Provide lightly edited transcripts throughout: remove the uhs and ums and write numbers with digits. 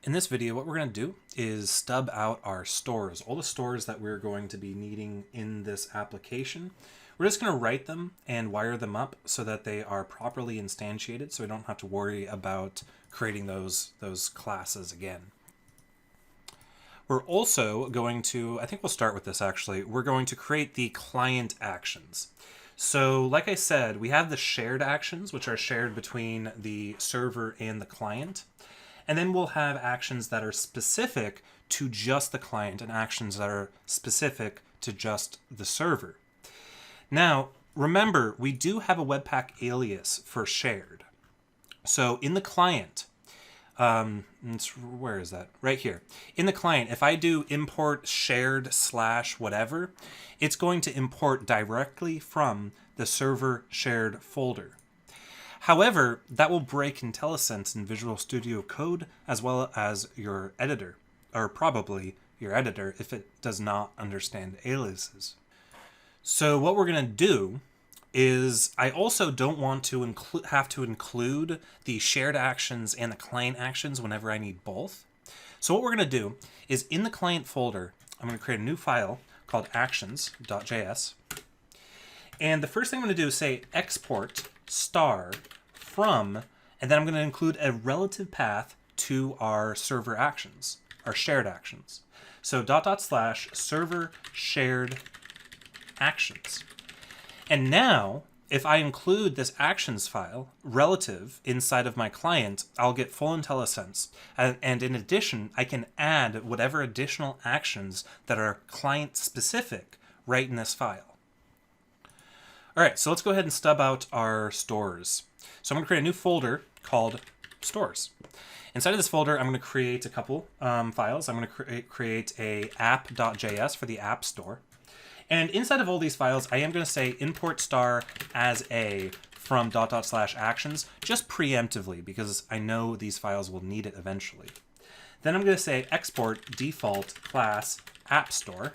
In this video, what we're going to do is stub out our stores, all the stores that we're going to be needing in this application. We're just going to write them and wire them up so that they are properly instantiated, so we don't have to worry about creating those classes again. We're also going to, I think we'll start with this actually, we're going to create the client actions. So like I said, we have the shared actions, which are shared between the server and the client. And then we'll have actions that are specific to just the client and actions that are specific to just the server. Now, remember, we do have a Webpack alias for shared. So in the client, where is that? Right here. In the client, if I do import shared / whatever, it's going to import directly from the server shared folder. However, that will break IntelliSense in Visual Studio Code as well as your editor, or probably your editor if it does not understand aliases. So what we're going to do is I also don't want to have to include the shared actions and the client actions whenever I need both. So what we're going to do is in the client folder, I'm going to create a new file called actions.js. And the first thing I'm going to do is say export star from, and then I'm going to include a relative path to our server actions, our shared actions. So / server shared actions. And now, if I include this actions file relative inside of my client, I'll get full IntelliSense. And in addition, I can add whatever additional actions that are client specific right in this file. All right, so let's go ahead and stub out our stores. So I'm going to create a new folder called stores. Inside of this folder, I'm going to create a couple files. I'm going to create a app.js for the app store. And inside of all these files, I am going to say import star as a from / actions, just preemptively, because I know these files will need it eventually. Then I'm going to say export default class app store,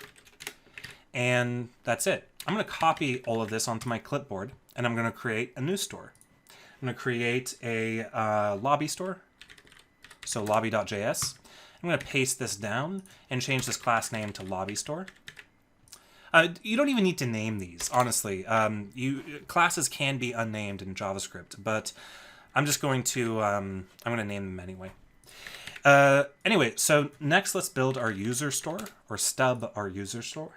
and that's it. I'm going to copy all of this onto my clipboard, and I'm going to create a new store. I'm going to create a lobby store, so lobby.js. I'm going to paste this down and change this class name to lobby store. You don't even need to name these, honestly. Classes can be unnamed in JavaScript, but I'm just going to I'm going to name them anyway. Anyway, so next let's build our user store, or stub our user store.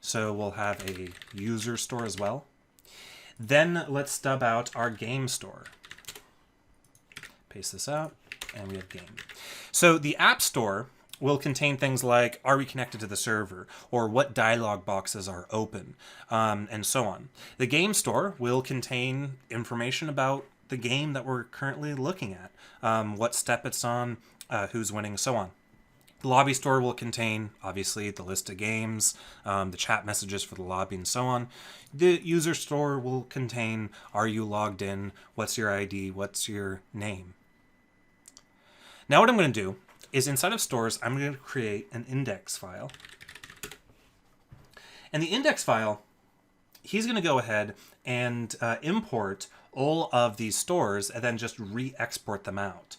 So we'll have a user store as well. Then let's stub out our game store. Paste this out, and we have game. So the app store will contain things like, are we connected to the server, or what dialog boxes are open, and so on. The game store will contain information about the game that we're currently looking at, what step it's on, who's winning, so on. The lobby store will contain, obviously, the list of games, the chat messages for the lobby, and so on. The user store will contain, are you logged in, what's your ID, what's your name. Now what I'm going to do is inside of stores, I'm going to create an index file. And the index file, he's going to go ahead and import all of these stores and then just re-export them out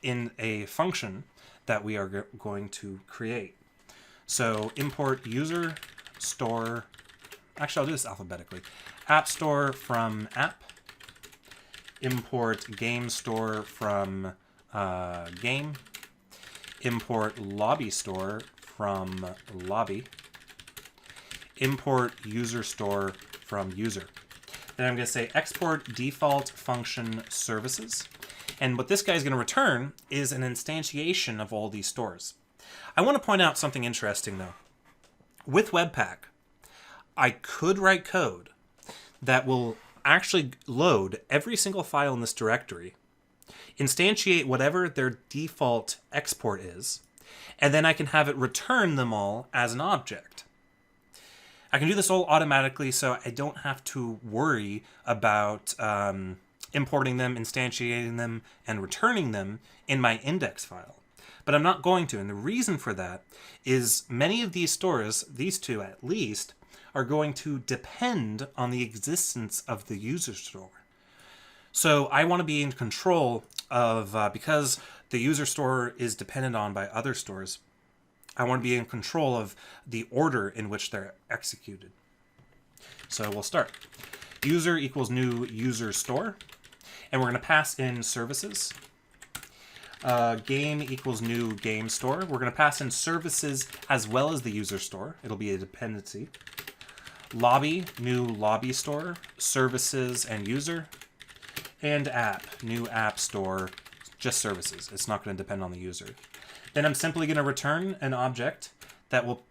in a function that we are going to create. So import user store, actually I'll do this alphabetically. App store from app, import game store from game, import lobby store from lobby, import user store from user. Then I'm going to say export default function services. And what this guy is going to return is an instantiation of all these stores. I want to point out something interesting, though. With Webpack, I could write code that will actually load every single file in this directory, instantiate whatever their default export is, and then I can have it return them all as an object. I can do this all automatically, so I don't have to worry about importing them, instantiating them, and returning them in my index file. But I'm not going to, and the reason for that is many of these stores, these two at least, are going to depend on the existence of the user store. So I want to be in control of, because the user store is dependent on by other stores, I want to be in control of the order in which they're executed. So we'll start. User equals new user store. And we're going to pass in services. Game equals new game store. We're going to pass in services as well as the user store. It'll be a dependency. Lobby, new lobby store. Services and user. And app, new app store, just services. It's not going to depend on the user. Then I'm simply going to return an object that will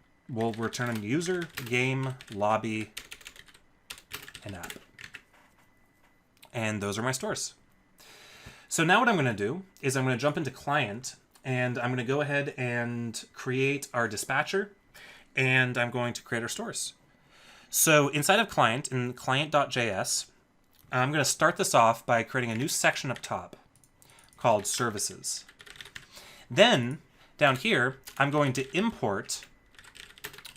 return a user, game, lobby, and app. And those are my stores. So now what I'm going to do is I'm going to jump into client, and I'm going to go ahead and create our dispatcher, and I'm going to create our stores. So inside of client, in client.js, I'm going to start this off by creating a new section up top called services. Then down here, I'm going to import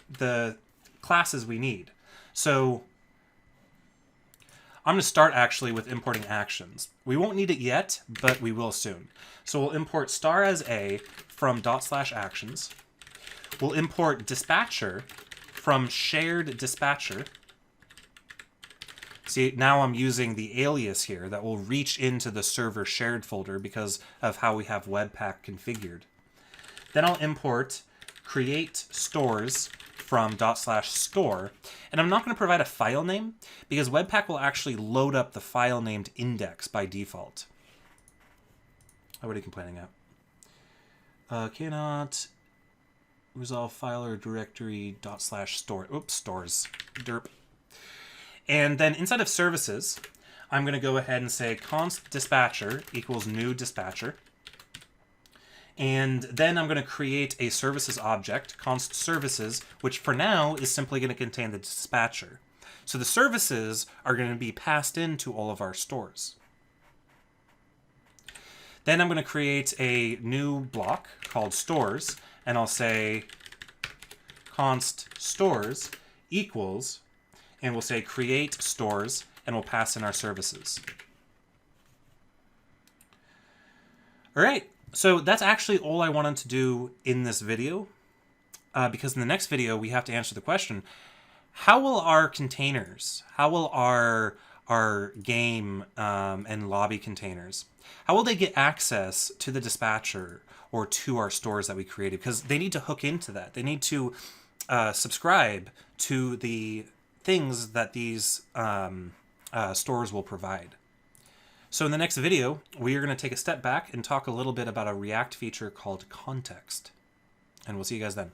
the classes we need. So I'm going to start actually with importing actions. We won't need it yet, but we will soon. So we'll import star as a from /actions. We'll import dispatcher from shared dispatcher. See, now I'm using the alias here that will reach into the server shared folder because of how we have Webpack configured. Then I'll import create stores from /store, and I'm not going to provide a file name because Webpack will actually load up the file named index by default. Oh, what are you complaining at? Cannot resolve file or directory /store. Oops, stores. Derp. And then inside of services, I'm going to go ahead and say const dispatcher equals new dispatcher. And then I'm going to create a services object, const services, which for now is simply going to contain the dispatcher. So the services are going to be passed into all of our stores. Then I'm going to create a new block called stores, and I'll say const stores equals, and we'll say create stores, and we'll pass in our services. All right. So that's actually all I wanted to do in this video, because in the next video, we have to answer the question, how will our containers, how will our game and lobby containers, how will they get access to the dispatcher or to our stores that we created? Because they need to hook into that. They need to subscribe to the things that these stores will provide. So in the next video, we are going to take a step back and talk a little bit about a React feature called context. And we'll see you guys then.